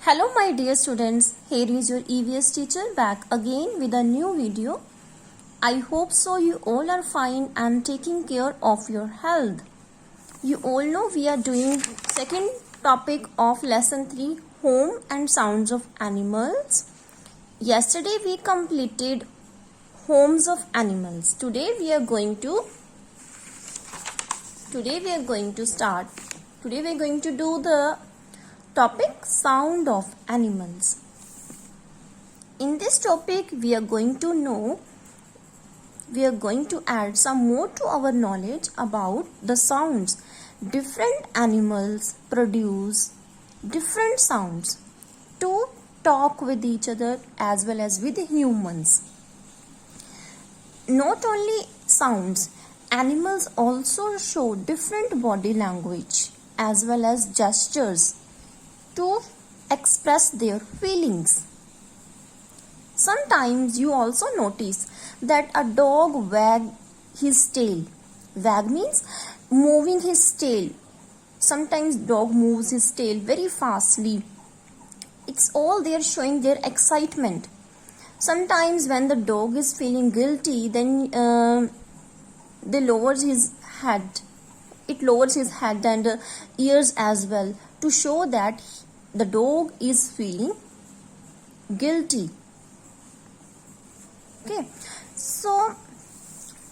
Hello my dear students, here is your EVS teacher back again with a new video. I hope so you all are fine and taking care of your health. You all know we are doing second topic of lesson 3, home and sounds of animals. Yesterday we completed homes of animals. Today we are going to do the topic sound of animals. In this topic we are going to add some more to our knowledge about the sounds. Different animals produce different sounds to talk with each other as well as with humans. Not only sounds, animals also show different body language as well as gestures to express their feelings. Sometimes you also notice that a dog wags his tail. Wag means moving his tail. Sometimes dog moves his tail very fastly. It's all there showing their excitement. Sometimes when the dog is feeling guilty, then they lowers his head. It lowers his head and ears as well to show that the dog is feeling guilty. Okay, so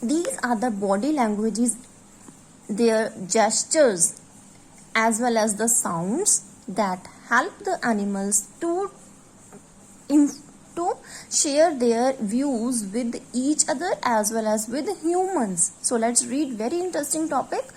these are the body languages, their gestures as well as the sounds that help the animals to share their views with each other as well as with humans. So let's read very interesting topic.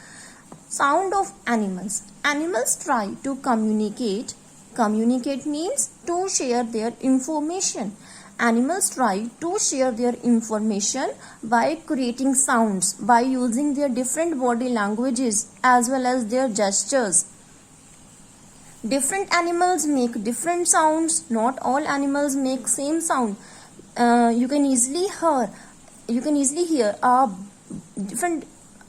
Sound of animals. Animals try to communicate. Communicate means to share their information. Animals try to share their information by creating sounds, by using their different body languages as well as their gestures. Different animals make different sounds. Not all animals make same sound. You can easily hear a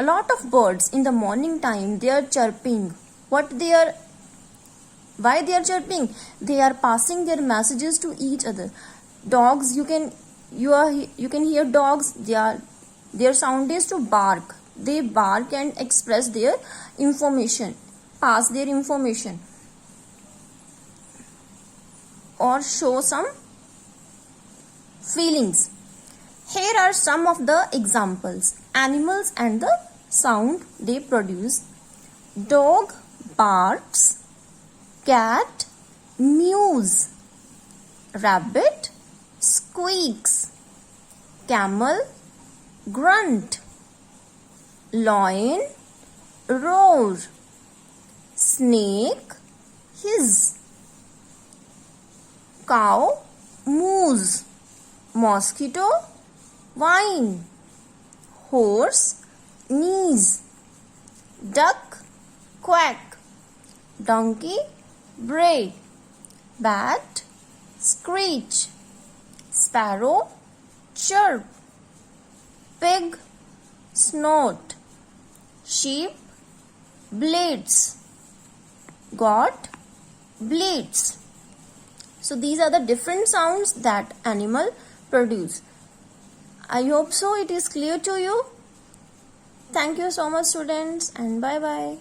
lot of birds in the morning time. They are chirping. Why they are chirping? They are passing their messages to each other. Dogs, you can hear dogs. Their sound is to bark. They bark and express their information, pass their information, or show some feelings. Here are some of the examples. Animals and the sound they produce. Dog barks. Cat mews. Rabbit squeaks. Camel grunt. Lion roar. Snake hiss. Cow moos. Mosquito whine. Horse sneeze. Duck quack. Donkey bray. Bat screech. Sparrow chirp. Pig snort. Sheep bleats. Goat bleats. So these are the different sounds that animal produce. I hope so it is clear to you. Thank you so much students, and bye bye.